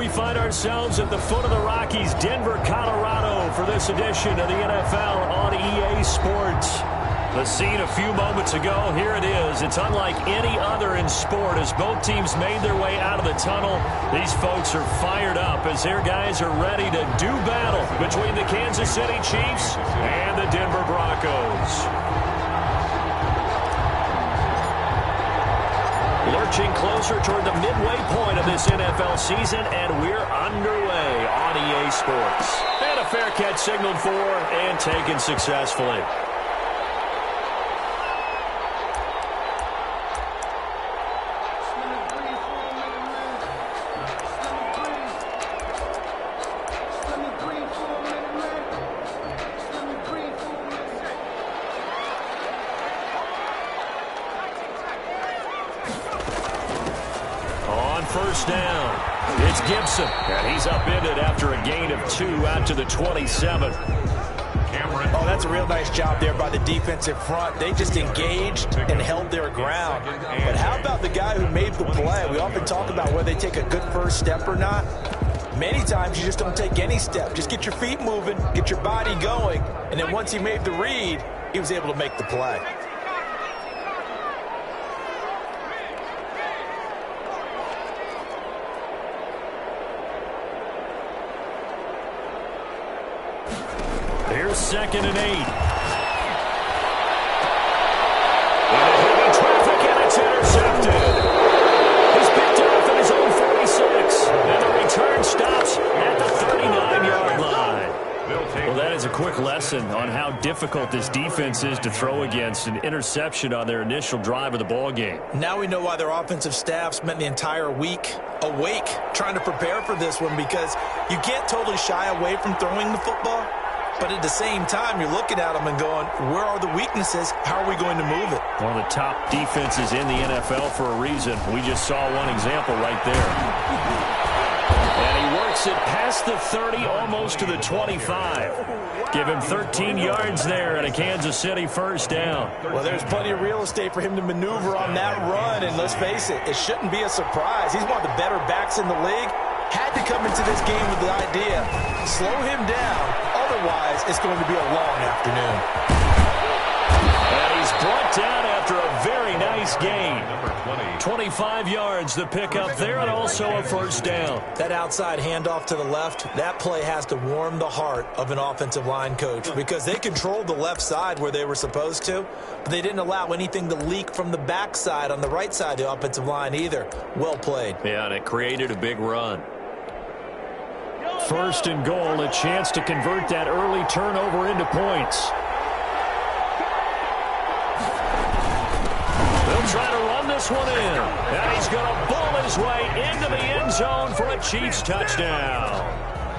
we find ourselves at the foot of the Rockies, Denver, Colorado, for this edition of the NFL on EA Sports. The scene a few moments ago, here it is. It's unlike any other in sport as both teams made their way out of the tunnel. These folks are fired up as their guys are ready to do battle between the Kansas City Chiefs and the Denver Broncos. Lurching closer toward the midway point of this NFL season, and we're underway on EA Sports. And a fair catch signaled for and taken successfully. First down. It's Gibson, and he's upended after a gain of 2 out to the 27. Oh, that's a real nice job there by the defensive front. They just engaged and held their ground. But how about the guy who made the play? We often talk about whether they take a good first step or not. Many times you just don't take any step. Just get your feet moving, get your body going, and then once he made the read, he was able to make the play. Here's 2nd and 8. Into traffic, and it's intercepted. He's picked off at his own 46. And the return stops at the 39-yard line. Well, that is a quick lesson on how difficult this defense is to throw against. An interception on their initial drive of the ball game. Now we know why their offensive staff spent the entire week awake trying to prepare for this one, because you can't totally shy away from throwing the football. But at the same time, you're looking at them and going, where are the weaknesses? How are we going to move it? One of the top defenses in the NFL for a reason. We just saw one example right there. And he works it past the 30, almost to the 25. Give him 13 yards there and a Kansas City first down. Well, there's plenty of real estate for him to maneuver on that run. And let's face it, it shouldn't be a surprise. He's one of the better backs in the league. Had to come into this game with the idea, slow him down. Otherwise, it's going to be a long afternoon. And he's brought down after a very nice gain. 25 yards the pickup there, and also a first down. That outside handoff to the left, that play has to warm the heart of an offensive line coach, because they controlled the left side where they were supposed to, but they didn't allow anything to leak from the backside on the right side of the offensive line either. Well played. Yeah, and it created a big run. First and goal, a chance to convert that early turnover into points. They'll try to run this one in. And he's going to bull his way into the end zone for a Chiefs touchdown.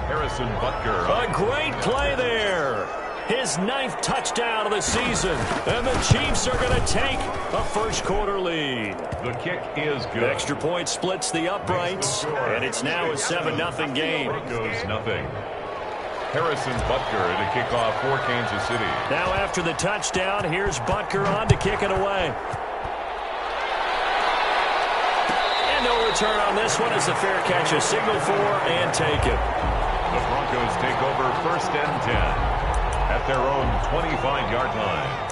Harrison Butker. A great play there. His 9th touchdown of the season. And the Chiefs are going to take a first-quarter lead. The kick is good. Extra point splits the uprights, and it's now a 7-0 game. Broncos nothing. Harrison Butker to kick off for Kansas City. Now after the touchdown, here's Butker on to kick it away. And no return on this one as the fair catch is signaled for and taken. The Broncos take over 1st and 10. At their own 25-yard line.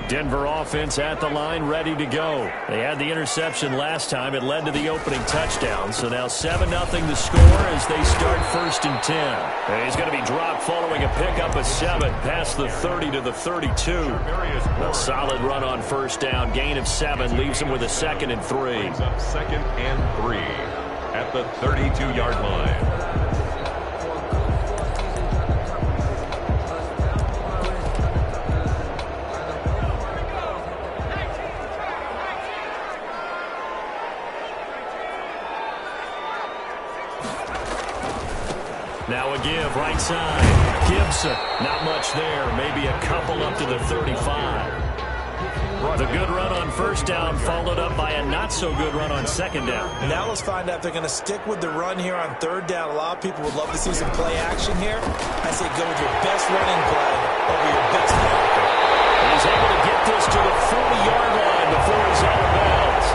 Denver offense at the line, ready to go. They had the interception last time. It led to the opening touchdown. So now 7-0 the score as they start 1st and 10. And he's going to be dropped following a pickup of 7 past the 30 to the 32. A solid run on first down. Gain of 7 leaves him with a 2nd and 3. 2nd and 3 at the 32-yard line. Now a give, right side. Gibson, not much there. Maybe a couple up to the 35. The good run on first down followed up by a not-so-good run on second down. Now let's find out if they're going to stick with the run here on third down. A lot of people would love to see some play action here. I say go with your best running play over your best blocker. He's able to get this to the 40-yard line before he's out of bounds.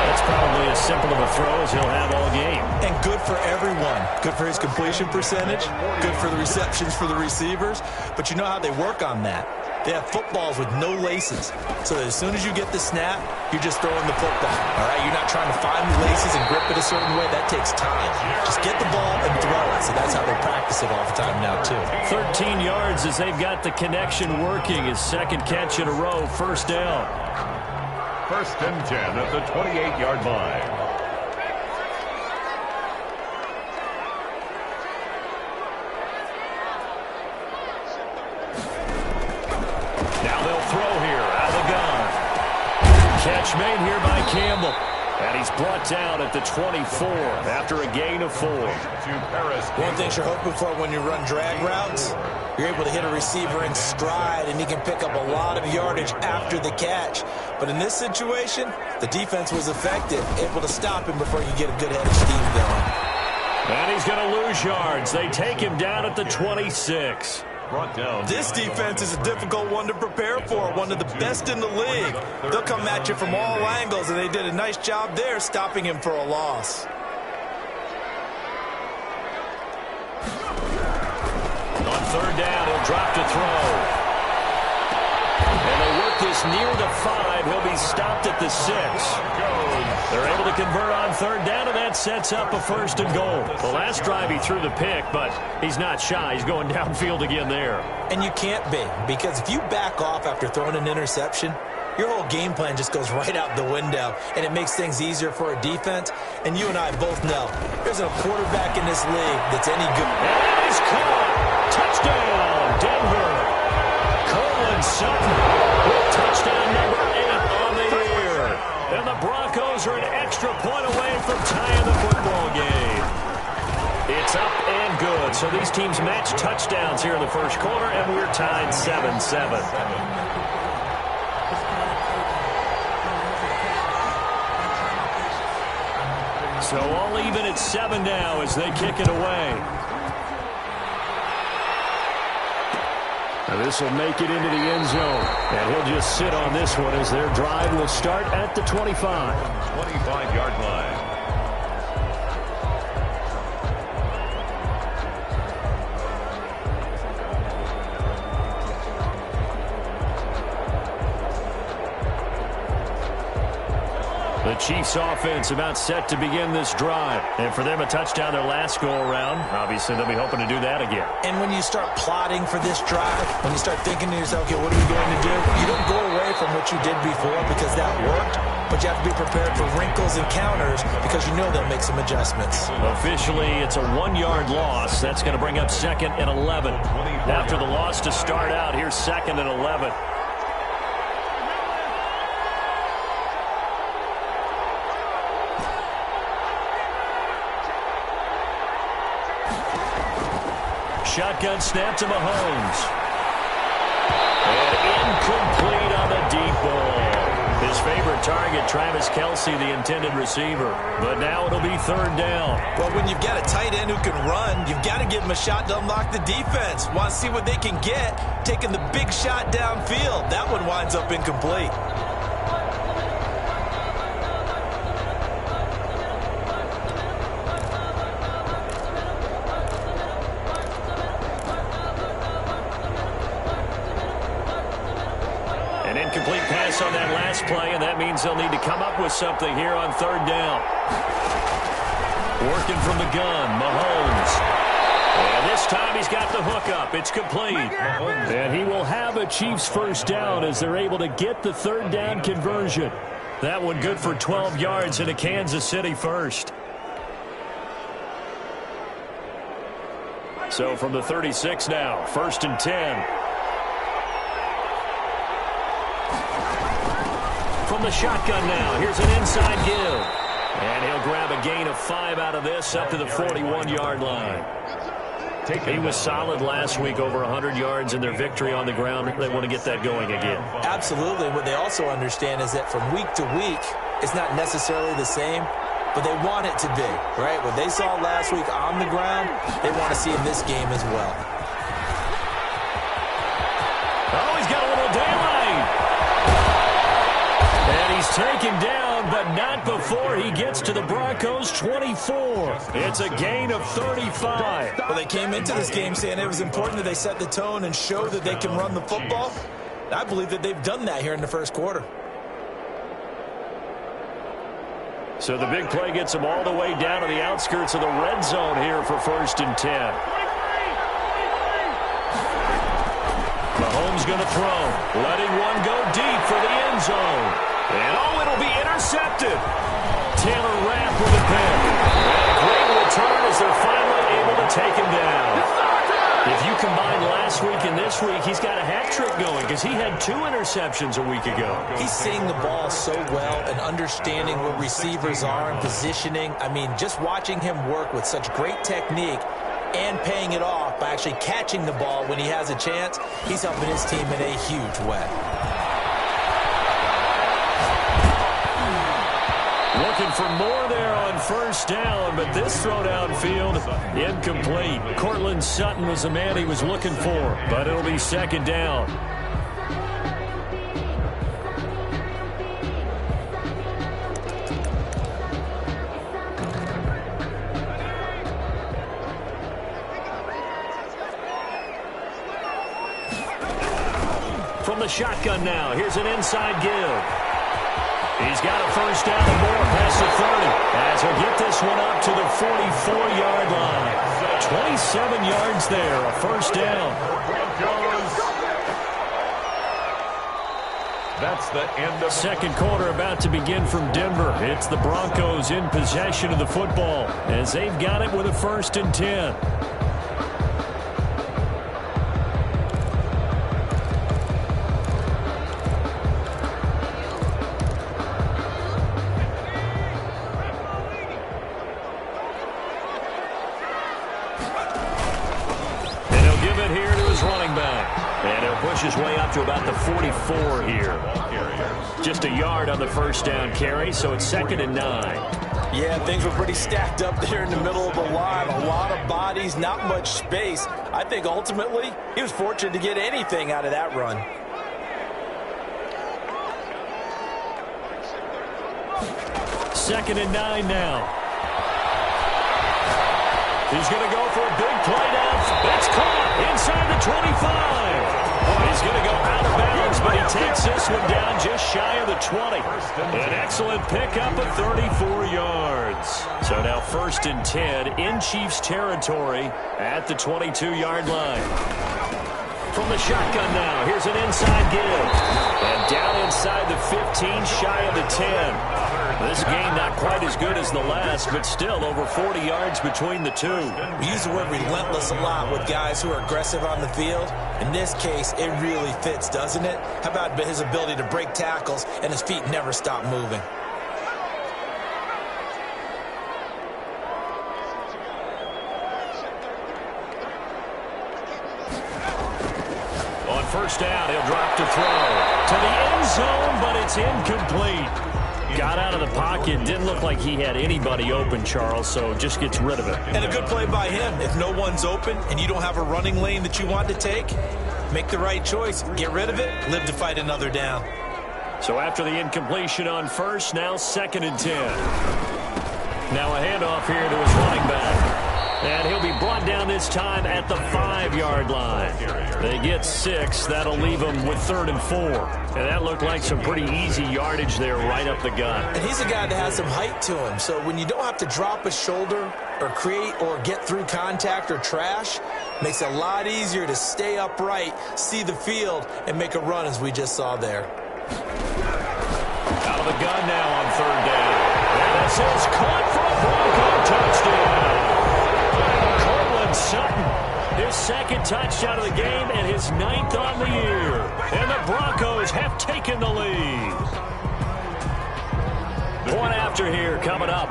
That's probably as simple of a throw as he'll have all game. And good for everyone. Good for his completion percentage. Good for the receptions for the receivers. But you know how they work on that. They have footballs with no laces. So that as soon as you get the snap, you're just throwing the football. All right? You're not trying to find the laces and grip it a certain way. That takes time. Just get the ball and throw it. So that's how they practice it all the time now, too. 13 yards as they've got the connection working. His second catch in a row, first down. First and 10 at the 28-yard line. Now they'll throw here out of the gun. Catch made here by Campbell. And he's brought down at the 24 after a gain of 4. One thing you're hoping for when you run drag routes, you're able to hit a receiver in stride, and he can pick up a lot of yardage after the catch. But in this situation, the defense was effective, able to stop him before you get a good head of steam going. And he's going to lose yards. They take him down at the 26. This defense is a difficult one to prepare for, one of the best in the league. They'll come at you from all angles, and they did a nice job there stopping him for a loss. On third down, he'll drop to throw. And they'll work this near the 5. He'll be stopped at the 6. They're able to convert on third down, and that sets up a first and goal. The last drive he threw the pick, but he's not shy. He's going downfield again there. And you can't be, because if you back off after throwing an interception, your whole game plan just goes right out the window, and it makes things easier for a defense. And you and I both know there's a quarterback in this league that's any good. And he's caught. Touchdown, Denver. Courtland Sutton with touchdown number 8 on the year. And the Broncos are an extra point away from tying the football game. It's up and good. So these teams match touchdowns here in the first quarter, and we're tied 7-7. So all even at 7 now as they kick it away. Now this will make it into the end zone. And he'll just sit on this one as their drive will start at the 25. 25-yard line. The Chiefs offense about set to begin this drive. And for them, a touchdown their last go-around. Obviously, they'll be hoping to do that again. And when you start plotting for this drive, when you start thinking to yourself, okay, what are we going to do? You don't go away from what you did before because that worked, but you have to be prepared for wrinkles and counters because you know they'll make some adjustments. Officially, it's a 1-yard loss. That's going to bring up 2nd and 11. After the loss to start out, here's 2nd and 11. Shotgun snap to Mahomes. And incomplete on the deep ball. His favorite target, Travis Kelce, the intended receiver. But now it'll be 3rd down. Well, when you've got a tight end who can run, you've got to give him a shot to unlock the defense. Want to see what they can get, taking the big shot downfield. That one winds up incomplete. On that last play, and that means they'll need to come up with something here on 3rd down. Working from the gun, Mahomes. And this time he's got the hookup. It's complete. And he will have a Chiefs first down as they're able to get the 3rd down conversion. That one good for 12 yards and a Kansas City first. So from the 36 now, 1st and 10. From the shotgun now, here's an inside give. And he'll grab a gain of 5 out of this up to the 41-yard line. He was solid last week, over 100 yards in their victory on the ground. They want to get that going again. Absolutely. What they also understand is that from week to week, it's not necessarily the same, but they want it to be, right? What they saw last week on the ground, they want to see in this game as well. Oh, he's got a little daylight. taken down, but not before he gets to the Broncos' 24. It's a gain of 35. Well, they came into this game saying it was important that they set the tone and show that they can run the football. I believe that they've done that here in the first quarter. So the big play gets them all the way down to the outskirts of the red zone here for 1st and 10. Mahomes going to throw, letting one go deep for the end zone. And it'll be intercepted. Taylor Rapp with a pick. And a great return as they're finally able to take him down. If you combine last week and this week, he's got a hat trick going because he had 2 interceptions a week ago. He's seeing the ball so well and understanding where receivers are and positioning. I mean, just watching him work with such great technique and paying it off by actually catching the ball when he has a chance, he's helping his team in a huge way. Looking for more there on 1st down, but this throw downfield, incomplete. Cortland Sutton was the man he was looking for, but it'll be 2nd down. From the shotgun now, here's an inside give. He's got a 1st down and more past the 30 as he'll get this one up to the 44-yard line. 27 yards there, a 1st down. That's the end of 2nd quarter about to begin from Denver. It's the Broncos in possession of the football as they've got it with a 1st and 10. Push his way up to about the 44 here. Just a yard on the 1st down carry, so it's 2nd and 9. Yeah, things were pretty stacked up there in the middle of the line. A lot of bodies, not much space. I think ultimately he was fortunate to get anything out of that run. Second and 9 now. He's going to go for a big play down. It's caught inside the 25. He's going to go out of bounds, but he takes this one down just shy of the 20. An excellent pickup of 34 yards. So now 1st and 10 in Chiefs territory at the 22-yard line. From the shotgun now, here's an inside give. And down inside the 15, shy of the 10. This game not quite as good as the last, but still over 40 yards between the two. We use the word relentless a lot with guys who are aggressive on the field. In this case, it really fits, doesn't it? How about his ability to break tackles and his feet never stop moving? On 1st down, he'll drop to throw. To the end zone, but it's incomplete. Got out of the pocket. Didn't look like he had anybody open, Charles, so just gets rid of it. And a good play by him. If no one's open and you don't have a running lane that you want to take, make the right choice. Get rid of it. Live to fight another down. So after the incompletion on 1st, now 2nd and 10. Now a handoff here to his running back. And he'll be brought down this time at the 5-yard line. They get 6. That'll leave them with 3rd and 4. And that looked like some pretty easy yardage there right up the gut. And he's a guy that has some height to him. So when you don't have to drop a shoulder or create or get through contact or trash, makes it a lot easier to stay upright, see the field, and make a run as we just saw there. Out of the gun now on 3rd down. And this is caught for a Bronco touchdown. Sutton, his 2nd touchdown of the game and his 9th on the year. And the Broncos have taken the lead. Point after here coming up.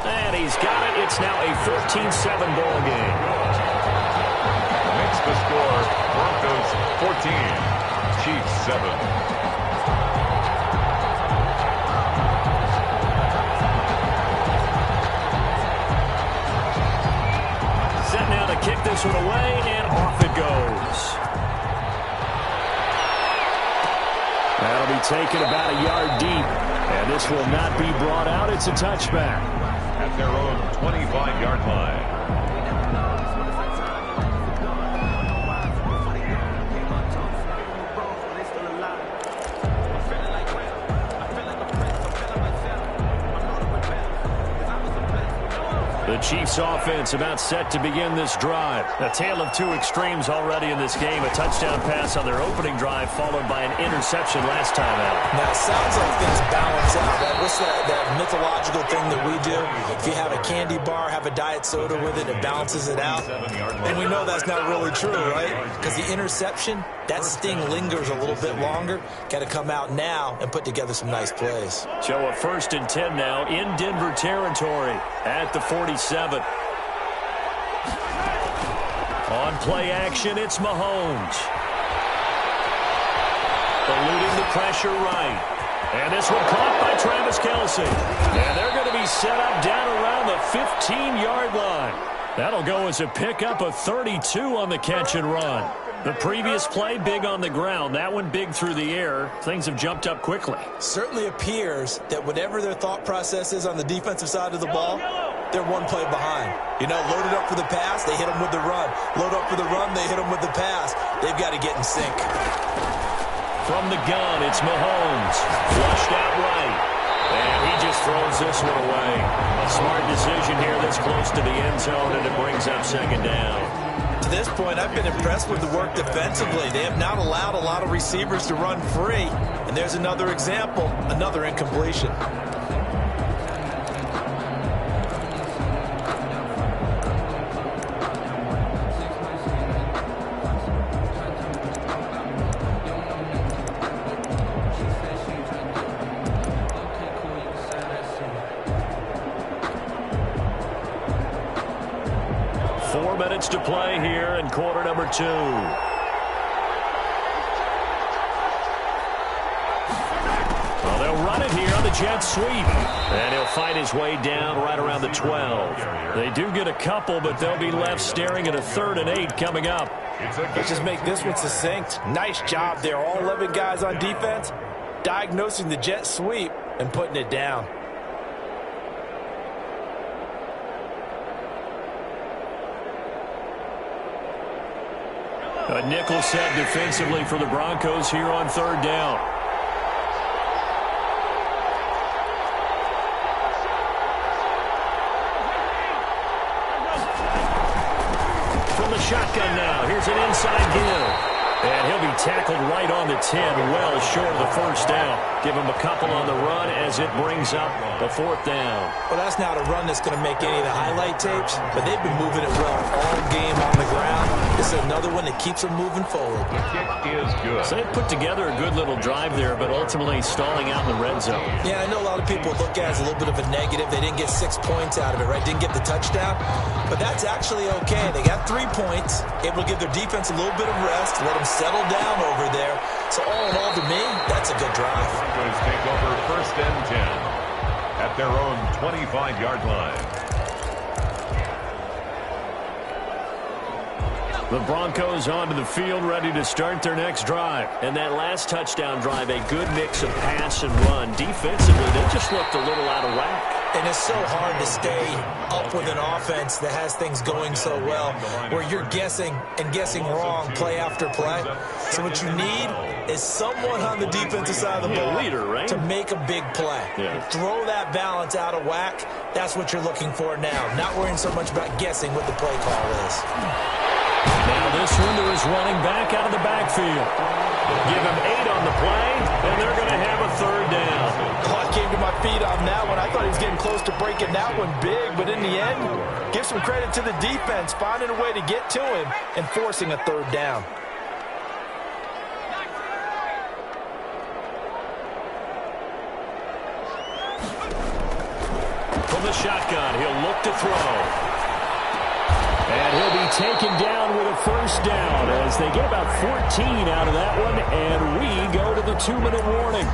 And he's got it. It's now a 14-7 ball game. Makes the score Broncos 14, Chiefs 7. Set now to kick this one away, and off it goes. taken about a yard deep. And this will not be brought out. It's a touchback. At their own 25-yard line. The Chiefs offense about set to begin this drive. A tale of two extremes already in this game. A touchdown pass on their opening drive followed by an interception last time out. Now, it sounds like things balance out. What's that mythological thing that we do? If you have a candy bar, have a diet soda with it, it balances it out. And we know that's not really true, right? Because the interception, that sting lingers a little bit longer. Got to come out now and put together some nice plays. So a 1st and 10 now in Denver territory at the 47. On play action, it's Mahomes. Eluding the pressure right. And this one caught by Travis Kelce. And they're going to be set up down around the 15-yard line. That'll go as a pickup of 32 on the catch and run. The previous play, big on the ground. That one big through the air. Things have jumped up quickly. Certainly appears that whatever their thought process is on the defensive side of the ball, they're one play behind. You know, loaded up for the pass, they hit them with the run. Load up for the run, they hit them with the pass. They've got to get in sync. From the gun, it's Mahomes. Flushed out right. And he just throws this one away. A smart decision here this close to the end zone, and it brings up 2nd down. To this point, I've been impressed with the work defensively. They have not allowed a lot of receivers to run free. And there's another example, another incompletion. To play here in quarter number 2. Well, they'll run it here on the jet sweep. And he'll fight his way down right around the 12. They do get a couple, but they'll be left staring at a 3rd and 8 coming up. Let's just make this one succinct. Nice job there. All 11 guys on defense diagnosing the jet sweep and putting it down. A nickel set defensively for the Broncos here on 3rd down. From the shotgun now, here's an inside give. And he'll be tackled right on the 10, well short of the 1st down. Give him a couple on the run as it brings up the 4th down. Well, that's not a run that's going to make any of the highlight tapes, but they've been moving it well all game on the ground. This is another one that keeps them moving forward. The kick is good. So they put together a good little drive there, but ultimately stalling out in the red zone. Yeah, I know a lot of people look at it as a little bit of a negative. They didn't get 6 points out of it, right? Didn't get the touchdown. But that's actually okay. They got 3 points, able to give their defense a little bit of rest, let them settle down over there. So all in all, to me, that's a good drive. Broncos take over 1st and 10 at their own 25-yard line. The Broncos onto the field, ready to start their next drive. And that last touchdown drive, a good mix of pass and run. Defensively, they just looked a little out of whack. And it's so hard to stay up with an offense that has things going so well, where you're guessing and guessing wrong play after play. So what you need is someone on the defensive side of the ball leader, right? to make a big play. Yeah. Throw that balance out of whack. That's what you're looking for now. Not worrying so much about guessing what the play call is. Now this one to his running back out of the backfield. Give him 8 on the play, and they're going to have a 3rd down. Oh, I came to my feet on that one. I thought he was getting close to breaking that one big, but in the end, give some credit to the defense, finding a way to get to him and forcing a 3rd down. From the shotgun, he'll look to throw. And he'll be taken down with a 1st down as they get about 14 out of that one, and we go to the 2-minute warning.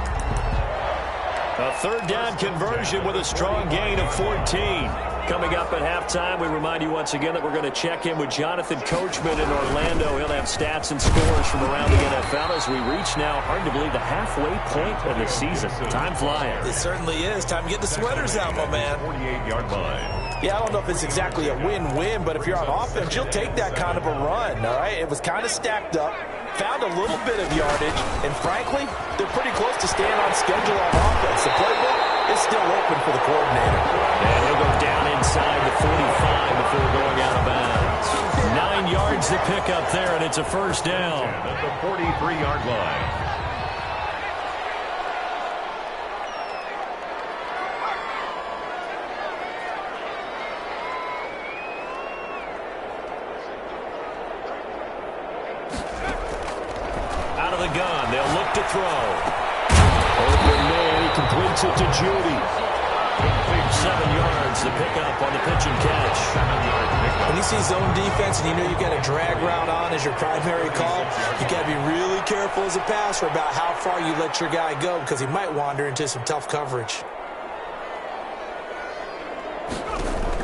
A 3rd down conversion with a strong gain of 14. Coming up at halftime, we remind you once again that we're going to check in with Jonathan Coachman in Orlando. He'll have stats and scores from around the NFL as we reach now, hard to believe, the halfway point of the season. Time flying. It certainly is. Time to get the sweaters out, my man. 48-yard line. Yeah, I don't know if it's exactly a win-win, but if you're on offense, you'll take that kind of a run, all right? It was kind of stacked up, found a little bit of yardage, and frankly, they're pretty close to staying on schedule on offense. The playbook is still open for the coordinator. And he'll go down inside the 45 before going out of bounds. 9 yards to pick up there, and it's a first down. At the 43-yard line. Out of the gun, they'll look to throw. Open man, he completes it to Judy. 7 yards to pick up on the pitch and catch. When you see zone defense and you know you got a drag route on as your primary call, you got to be really careful as a passer about how far you let your guy go because he might wander into some tough coverage.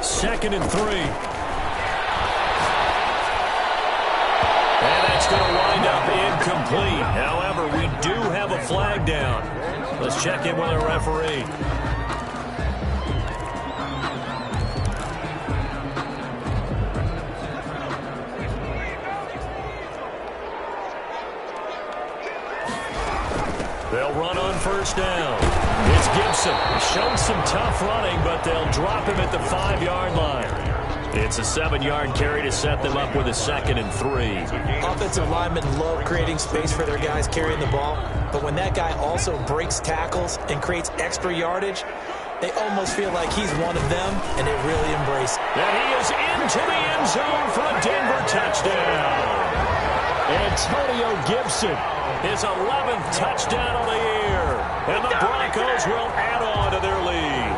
2nd and 3. And that's going to wind up incomplete. However, we do have a flag down. Let's check in with our referee. They'll run on first down. It's Gibson. Shown some tough running, but they'll drop him at the 5-yard line. It's a 7-yard carry to set them up with a 2nd and 3. Offensive linemen love creating space for their guys carrying the ball, but when that guy also breaks tackles and creates extra yardage, they almost feel like he's one of them, and they really embrace it. And he is into the end zone for a Denver touchdown. Antonio Gibson, his 11th touchdown of the year. And the Broncos will add on to their lead.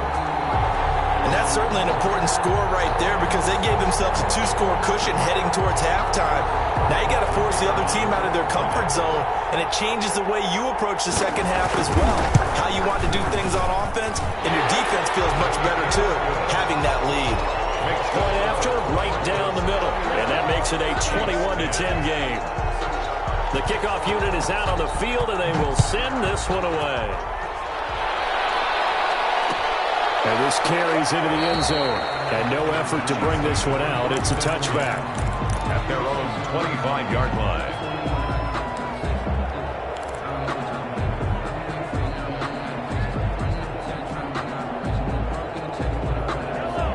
And that's certainly an important score right there because they gave themselves a 2-score cushion heading towards halftime. Now you got to force the other team out of their comfort zone, and it changes the way you approach the second half as well. How you want to do things on offense, and your defense feels much better too, having that lead. Point after, right down the middle. And that makes it a 21-10 game. The kickoff unit is out on the field, and they will send this one away. And this carries into the end zone. And no effort to bring this one out. It's a touchback. At their own 25-yard line.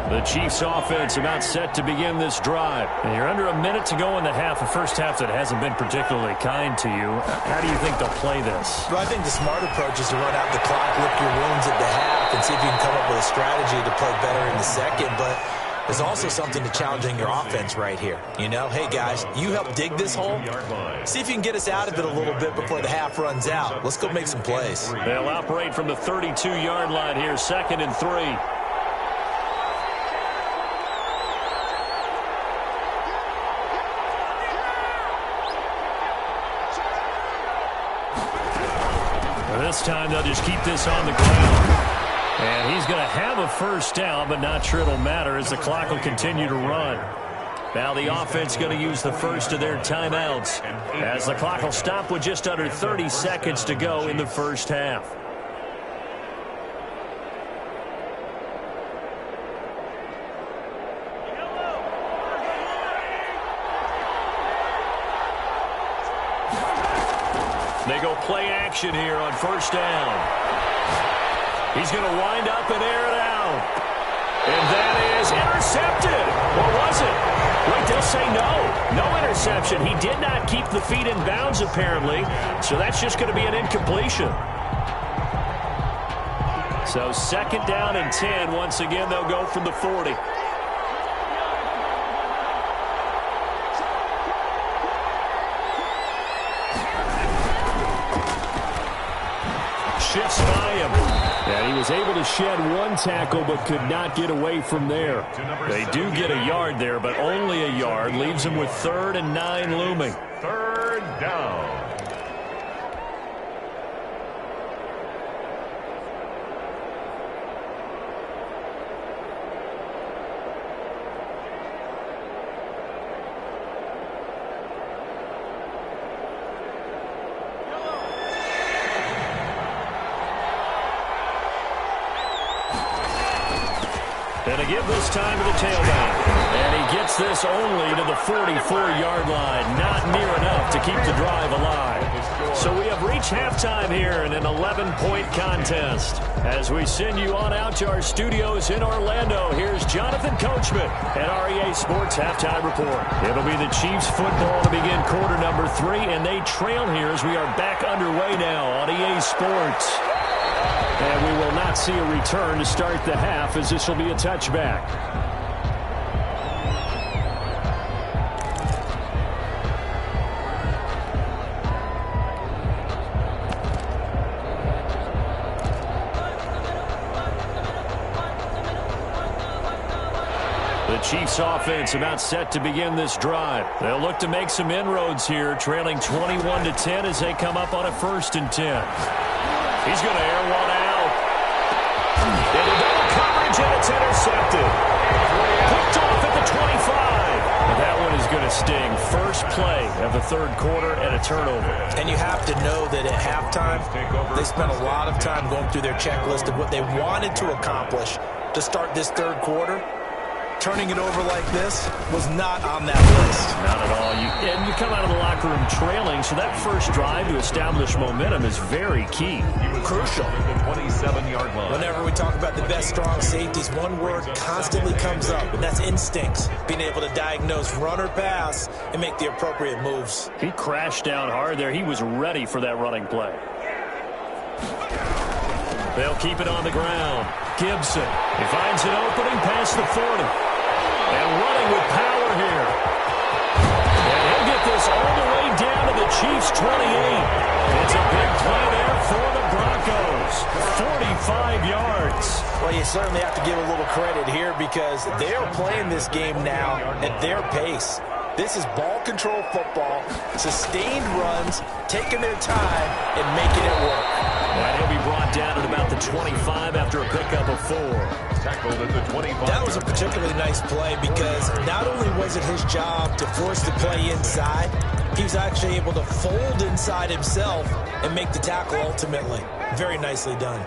The Chiefs offense about set to begin this drive. And you're under a minute to go in the half, a first half that hasn't been particularly kind to you. How do you think they'll play this? Well, I think the smart approach is to run out the clock, lick your wounds at the half, and see if you can come up with a strategy to play better in the second. But there's also something to challenging your offense right here. You know, hey, guys, you help dig this hole. See if you can get us out of it a little bit before the half runs out. Let's go make some plays. They'll operate from the 32-yard line here, 2nd and 3. This time they'll just keep this on the ground. And he's going to have a first down, but not sure it'll matter as the clock will continue to run. Now the offense going to use the first of their timeouts as the clock will stop with just under 30 seconds to go in the first half. They go play action here on first down. He's going to wind up and air it out. And that is intercepted. Or was it? Wait, they'll say no. No interception. He did not keep the feet in bounds, apparently. So that's just going to be an incompletion. So 2nd down and 10. Once again, they'll go from the 40. Shifts by him. And he was able to shed one tackle but could not get away from there. They do get a yard there, but only a yard. Leaves them with 3rd and 9 looming. 3rd down. give this time to the tailback. And he gets this only to the 44-yard line. Not near enough to keep the drive alive. So we have reached halftime here in an 11-point contest. As we send you on out to our studios in Orlando, here's Jonathan Coachman at REA Sports Halftime Report. It'll be the Chiefs football to begin quarter number 3, and they trail here as we are back underway now on EA Sports. And we will not see a return to start the half, as this will be a touchback. The Chiefs offense about set to begin this drive. They'll look to make some inroads here, trailing 21-10 as they come up on a 1st and 10. He's going to air one out. Into double coverage, and it's intercepted. Picked off at the 25. And that one is going to sting. First play of the 3rd quarter and a turnover. And you have to know that at halftime, they spent a lot of time going through their checklist of what they wanted to accomplish to start this 3rd quarter. Turning it over like this was not on that list. Not at all. And you come out of the locker room trailing, so that first drive to establish momentum is very key. Crucial. The 27-yard line. Whenever we talk about the best strong safeties, one word constantly comes up, and that's instincts. Being able to diagnose run or pass and make the appropriate moves. He crashed down hard there. He was ready for that running play. They'll keep it on the ground. Gibson. He finds an opening past the 40. And running with power here. And he'll get this all the way down to the Chiefs' 28. It's a big play there for the Broncos. 45 yards. Well, you certainly have to give a little credit here because they are playing this game now at their pace. This is ball control football, sustained runs, taking their time, and making it work. And he'll be brought down at about the 25 after a pickup of 4. Tackled at the 25. That was a particularly nice play because not only was it his job to force the play inside, he was actually able to fold inside himself and make the tackle ultimately. Very nicely done.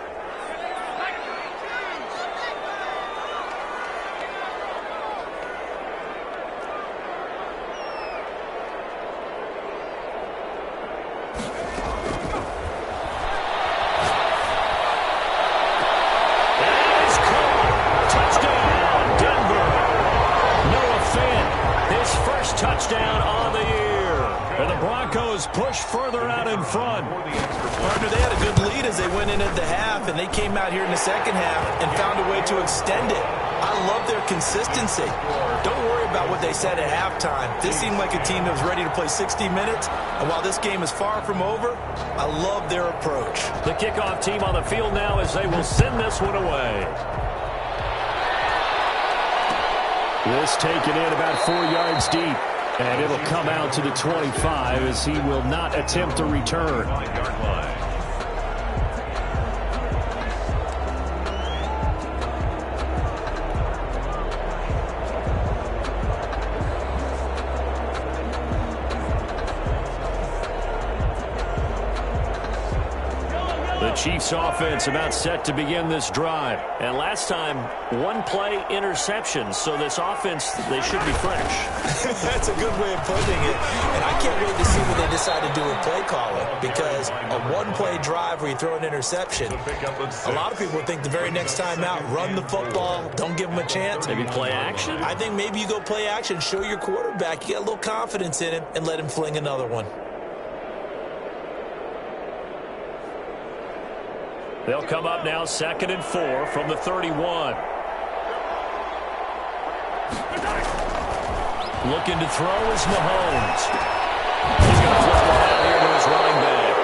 Touchdown on the year. And the Broncos push further out in front. Partner, they had a good lead as they went in at the half, and they came out here in the second half and found a way to extend it. I love their consistency. Don't worry about what they said at halftime. This seemed like a team that was ready to play 60 minutes, and while this game is far from over, I love their approach. The kickoff team on the field now as they will send this one away. This taken in about 4 yards deep. And it'll come out to the 25 as he will not attempt to return. 5-yard line. The Chiefs offense about set to begin this drive. And last time, 1 play interception. So this offense, they should be fresh. That's a good way of putting it. And I can't wait to see what they decide to do with play calling. Because a 1-play drive where you throw an interception, a lot of people think the very next time out, run the football, don't give them a chance. Maybe play action? I think maybe you go play action, show your quarterback, you get a little confidence in him, and let him fling another one. They'll come up now 2nd and 4 from the 31. Looking to throw is Mahomes. He's going to flip it out here to his running back.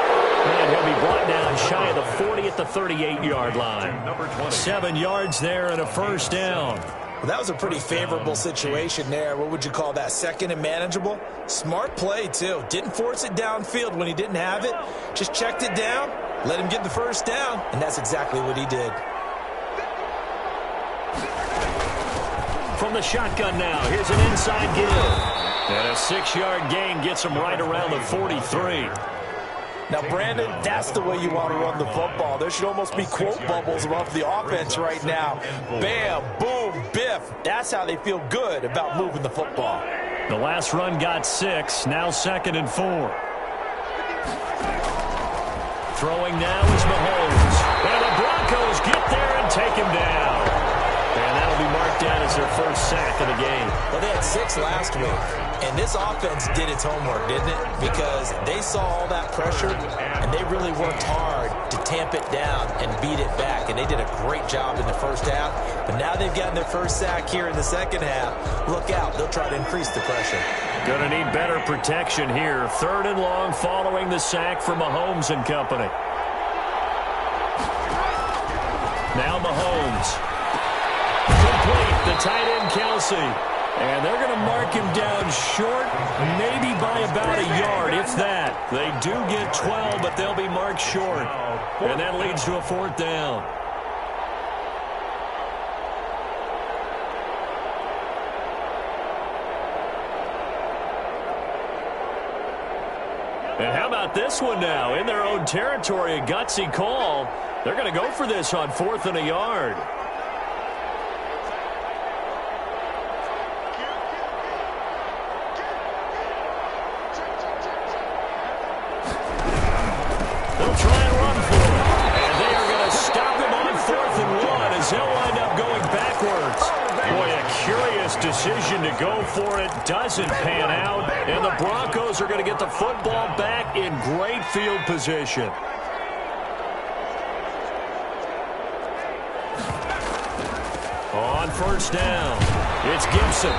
And he'll be brought down shy of the 40 at the 38-yard line. 7 yards there and a first down. Well, that was a pretty favorable situation there. What would you call that? 2nd and manageable? Smart play, too. Didn't force it downfield when he didn't have it. Just checked it down, let him get the first down, and that's exactly what he did. From the shotgun now, here's an inside give. And a 6-yard gain gets him right around the 43. Now, Brandon, that's the way you want to run the football. There should almost be quote bubbles above the offense right now. Bam, boom. boom, biff. That's how they feel good about moving the football. The last run got 6, now 2nd and 4. Throwing now is Mahomes. And the Broncos get there and take him down. And that'll be marked down as their first sack of the game. Well, they had 6 last week, and this offense did its homework, didn't it? Because they saw all that pressure, and they really worked hard to tamp it down and beat it back. And they did a great job in the first half. But now they've gotten their first sack here in the second half. Look out. They'll try to increase the pressure. Going to need better protection here. 3rd and long following the sack from Mahomes and company. Now Mahomes. Complete, the tight end Kelsey. And they're going to mark him down short, maybe by about a yard, if that. They do get 12, but they'll be marked short. And that leads to a 4th down. And how about this one now? In their own territory, a gutsy call. They're going to go for this on 4th and a yard. They'll try and run for it. And they are going to stop him on 4th and 1 as they'll wind up going backwards. Boy, a curious decision to go for it. Doesn't pan out. And the Broncos are going to get the football back in great field position. On 1st down, it's Gibson.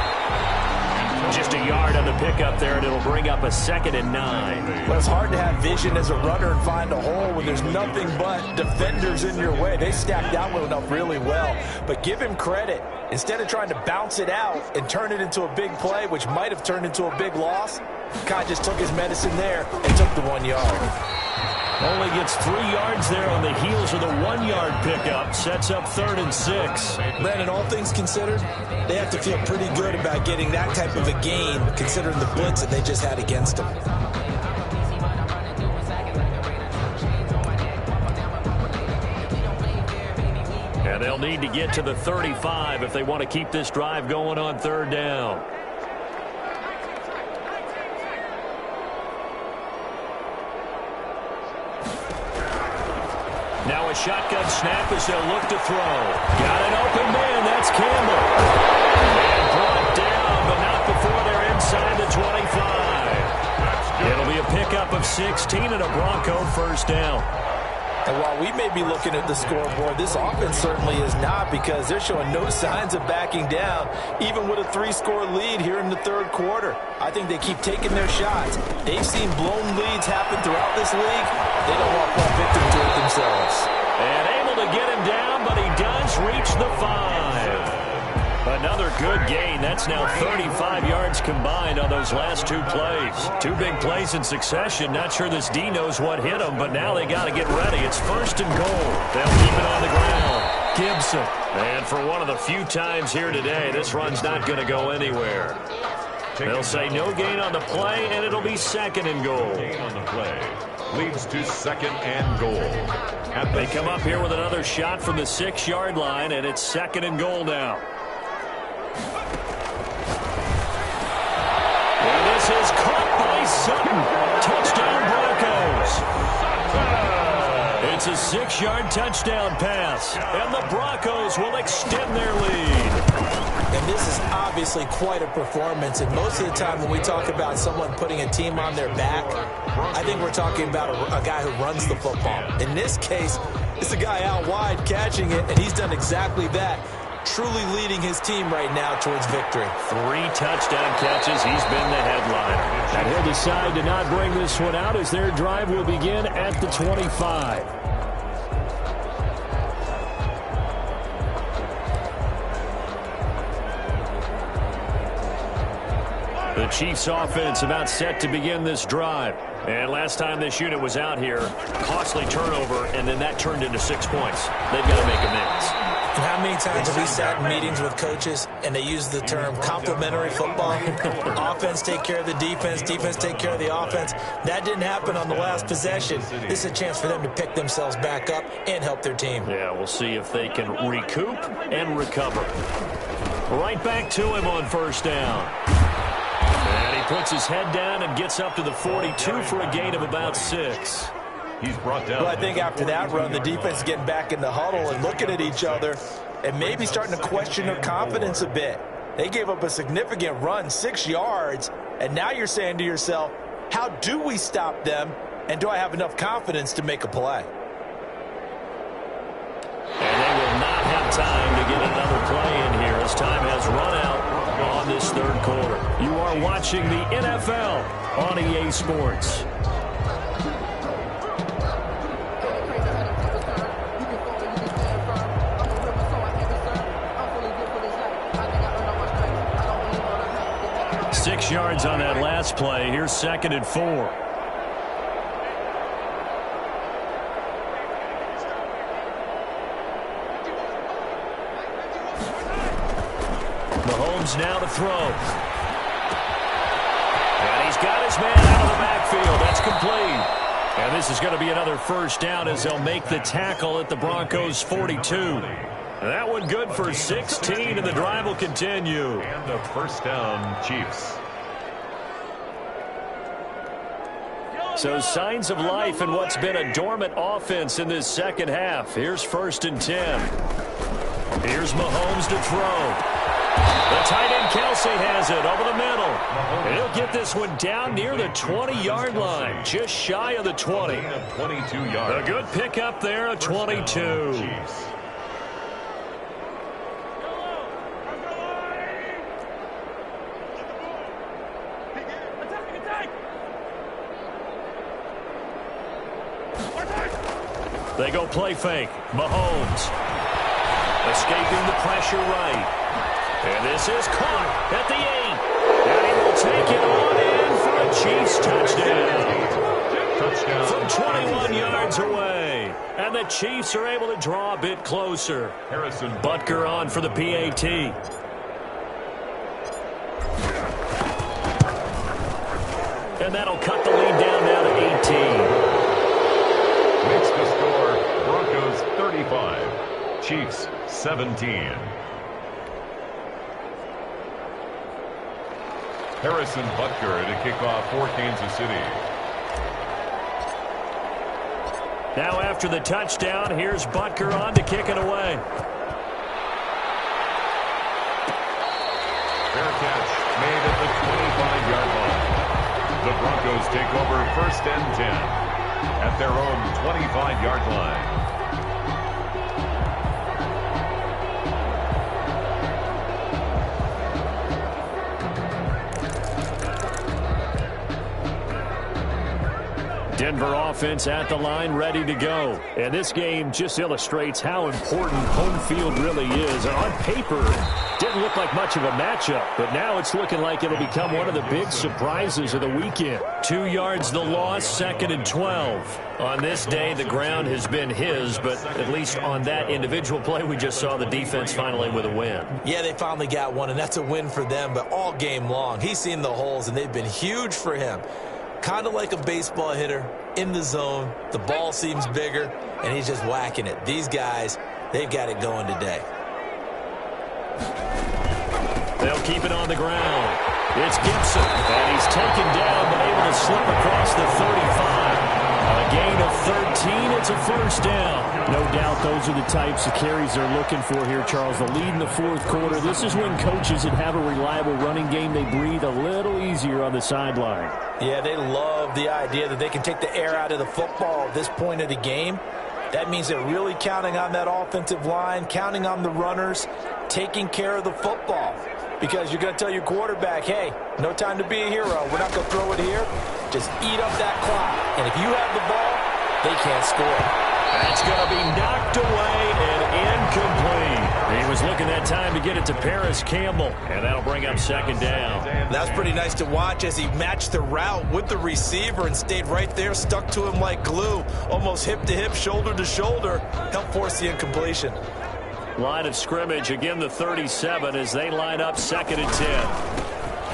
Just a yard on the pickup there, and it'll bring up a 2nd and 9. Well, it's hard to have vision as a runner and find a hole when there's nothing but defenders in your way. They stacked that one up really well. But give him credit. Instead of trying to bounce it out and turn it into a big play, which might have turned into a big loss, Kai just took his medicine there and took the 1 yard. Only gets 3 yards there on the heels of the 1-yard pickup. Sets up 3rd and 6. Brandon, all things considered, they have to feel pretty good about getting that type of a gain, considering the blitz that they just had against them. And they'll need to get to the 35 if they want to keep this drive going on 3rd down. Now a shotgun snap as they'll look to throw. Got an open man. That's Campbell. And brought down, but not before they're inside the 25. It'll be a pickup of 16 and a Bronco 1st down. And while we may be looking at the scoreboard, this offense certainly is not, because they're showing no signs of backing down, even with a 3-score lead here in the 3rd quarter. I think they keep taking their shots. They've seen blown leads happen throughout this league. They don't want to fall victim to it themselves. And able to get him down, but he does reach the 5. Another good gain. That's now 35 yards combined on those last 2 plays. 2 big plays in succession. Not sure this D knows what hit them, but now they got to get ready. It's 1st and goal. They'll keep it on the ground. Gibson. And for one of the few times here today, this run's not going to go anywhere. They'll say no gain on the play, and it'll be 2nd and goal. Gain on the play leads to 2nd and goal. They come up here with another shot from the 6-yard line, and it's 2nd and goal now. And this is caught by Sutton. Touchdown Broncos. It's a 6-yard touchdown pass, and the Broncos will extend their lead. And this is obviously quite a performance. And most of the time when we talk about someone putting a team on their back, I think we're talking about a guy who runs the football. In this case, it's a guy out wide catching it, and he's done exactly that. Truly leading his team right now towards victory. 3 touchdown catches. He's been the headliner. And he'll decide to not bring this one out as their drive will begin at the 25. The Chiefs offense about set to begin this drive. And last time this unit was out here, costly turnover, and then that turned into 6 points. They've got to make amends. And how many times have we sat in meetings with coaches and they use the term complementary football? Offense take care of the defense, defense take care of the offense. That didn't happen on the last possession. This is a chance for them to pick themselves back up and help their team. Yeah, we'll see if they can recoup and recover. Right back to him on first down. And he puts his head down and gets up to the 42 for a gain of about 6. He's brought down. Well, I think after that run, the defense is getting back in the huddle and looking at each other and maybe starting to question their confidence a bit. They gave up a significant run, 6 yards, and now you're saying to yourself, how do we stop them, and do I have enough confidence to make a play? And they will not have time to get another play in here as time has run out on this third quarter. You are watching the NFL on EA Sports. Six yards on that last play. Here's 2nd and 4. Mahomes now to throw. And he's got his man out of the backfield. That's complete. And this is going to be another first down as they'll make the tackle at the Broncos' 42. That one good for 16, and the drive will continue. And a first down, Chiefs. So signs of life in what's been a dormant offense in this second half. Here's 1st and 10. Here's Mahomes to throw. The tight end Kelsey has it over the middle. And he'll get this one down near the 20-yard line, just shy of the 20. 22 yards. A good pickup there, a 22. Chiefs. They go play fake. Mahomes escaping the pressure right. And this is caught at the 8. And he will take it on in for a Chiefs touchdown. From 21 yards away. And the Chiefs are able to draw a bit closer. Harrison Butker on for the PAT. And that'll cut the lead down now to 18. makes the score Broncos 35, Chiefs 17. Harrison Butker to kick off for Kansas City. Now after the touchdown, here's Butker on to kick it away. Fair catch made at the 25-yard line. The Broncos take over 1st and 10 at their own 25-yard line. Denver offense at the line, ready to go. And this game just illustrates how important home field really is. On paper, didn't look like much of a matchup, but now it's looking like it'll become one of the big surprises of the weekend. 2 yards the loss, 2nd and 12. On this day, the ground has been his, but at least on that individual play, we just saw the defense finally with a win. Yeah, they finally got one, and that's a win for them, but all game long, he's seen the holes, and they've been huge for him. Kind of like a baseball hitter in the zone. The ball seems bigger, and he's just whacking it. These guys, they've got it going today. They'll keep it on the ground. It's Gibson, and he's taken down, but able to slip across the 35. A gain of 13, it's a first down. No doubt those are the types of carries they're looking for here, Charles. The lead in the fourth quarter. This is when coaches that have a reliable running game, they breathe a little easier on the sideline. Yeah, they love the idea that they can take the air out of the football at this point of the game. That means they're really counting on that offensive line, counting on the runners, taking care of the football. Because you're going to tell your quarterback, hey, no time to be a hero. We're not going to throw it here. Just eat up that clock. And if you have the ball, they can't score. That's going to be knocked away and incomplete. He was looking that time to get it to Paris Campbell, and that'll bring up 2nd down. That's pretty nice to watch as he matched the route with the receiver and stayed right there, stuck to him like glue, almost hip to hip, shoulder to shoulder, helped force the incompletion. line of scrimmage. Again, the 37 as they line up 2nd and 10.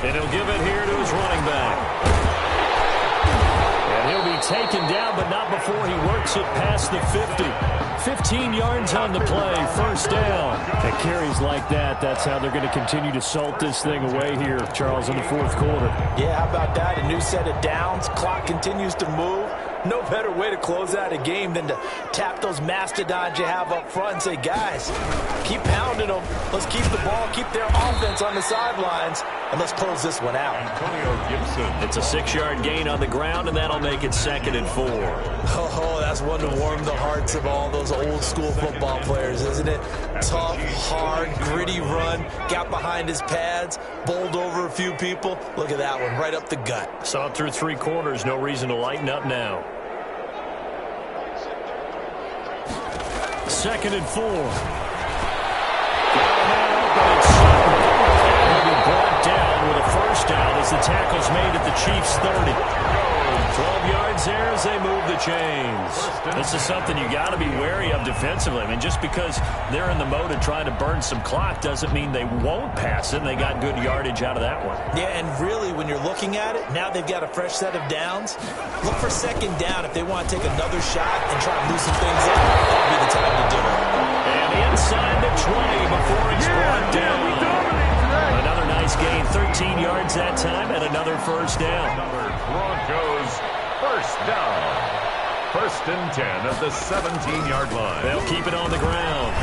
And he'll give it here to his running back. And he'll be taken down, but not before he works it past the 50. 15 yards on the play, 1st down. At carries like that, that's how they're going to continue to salt this thing away here, Charles, in the 4th quarter. Yeah, how about that? A new set of downs. Clock continues to move. No better way to close out a game than to tap those mastodons you have up front and say, guys, keep pounding them. Let's keep the ball, keep their offense on the sidelines, and let's close this one out. Antonio Gibson. It's a 6-yard gain on the ground, and that'll make it 2nd and 4. Oh, that's one to warm the hearts of all those old school football players, isn't it? Tough, hard, gritty run, got behind his pads, bowled over a few people. Look at that one, right up the gut. Saw it through 3 quarters, no reason to lighten up now. 2nd and 4. He'll be brought down with a 1st down as the tackle's made at the Chiefs' 30. 12 yards there as they move the chains. This is something you got to be wary of defensively. I mean, just because they're in the mode of trying to burn some clock doesn't mean they won't pass it, and they got good yardage out of that one. Yeah, and really, when you're looking at it, now they've got a fresh set of downs. Look for 2nd down if they want to take another shot and try to loosen things up. That'll be the time to do it. And inside the 20 before he's brought down. Another nice gain, 13 yards that time, and another 1st down. Broncos 1st down. 1st and 10 at the 17-yard line. They'll keep it on the ground.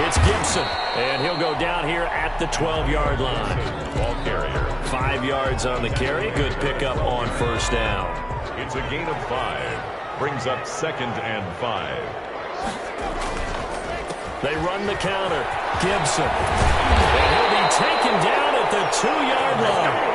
It's Gibson, and he'll go down here at the 12-yard line. Ball carrier. 5 yards on the carry. Good pickup on 1st down. It's a gain of 5. Brings up 2nd and 5. They run the counter. Gibson. And he'll be taken down at the 2-yard line.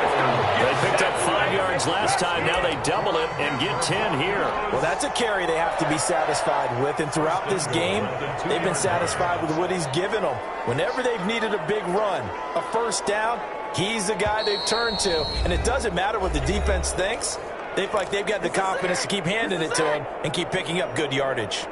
They picked up 5 yards last time. Now they double it and get 10 here. Well, that's a carry they have to be satisfied with. And throughout this game, they've been satisfied with what he's given them. Whenever they've needed a big run, a 1st down, he's the guy they've turned to. And it doesn't matter what the defense thinks. They feel like they've got the confidence to keep handing it to him and keep picking up good yardage.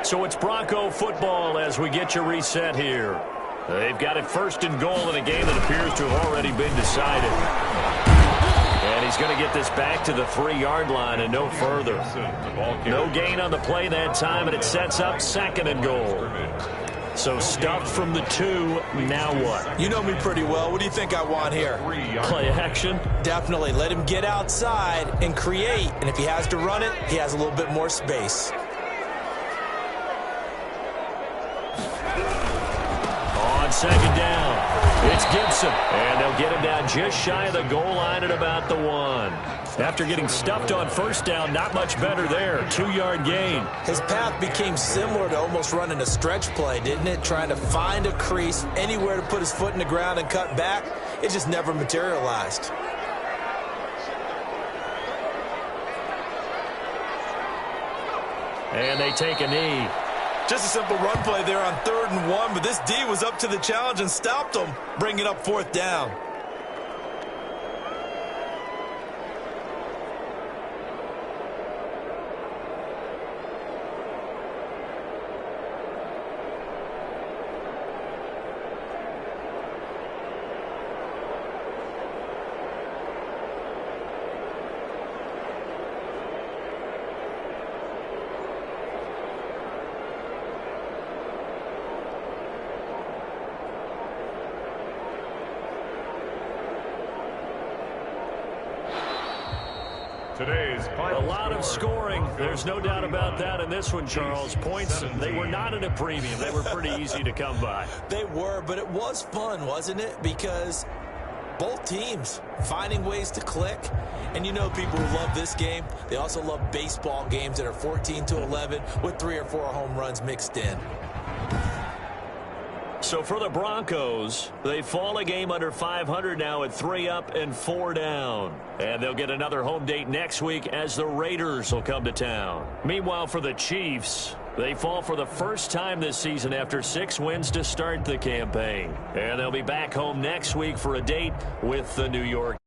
So it's Bronco football as we get you reset here. They've got it 1st and goal in a game that appears to have already been decided. And he's going to get this back to the 3-yard line and no further. No gain on the play that time, and it sets up 2nd and goal. So stuffed from the 2, now what? You know me pretty well. What do you think I want here? Play action? Definitely. Let him get outside and create. And if he has to run it, he has a little bit more space. On 2nd down, it's Gibson. And they'll get him down just shy of the goal line at about the 1. After getting stuffed on 1st down, not much better there. 2-yard gain. His path became similar to almost running a stretch play, didn't it? Trying to find a crease, anywhere to put his foot in the ground and cut back. It just never materialized. And they take a knee. Just a simple run play there on 3rd and 1, but this D was up to the challenge and stopped him, bringing up 4th down. Today's A lot of scoring. There's no doubt about that in this one, Charles. Points, they were not at a premium. They were pretty easy to come by. They were, but it was fun, wasn't it? Because both teams finding ways to click. And you know people who love this game, they also love baseball games that are 14-11 with 3 or 4 home runs mixed in. So for the Broncos, they fall a game under 500 now at 3 up and 4 down. And they'll get another home date next week as the Raiders will come to town. Meanwhile, for the Chiefs, they fall for the first time this season after 6 wins to start the campaign. And they'll be back home next week for a date with the New York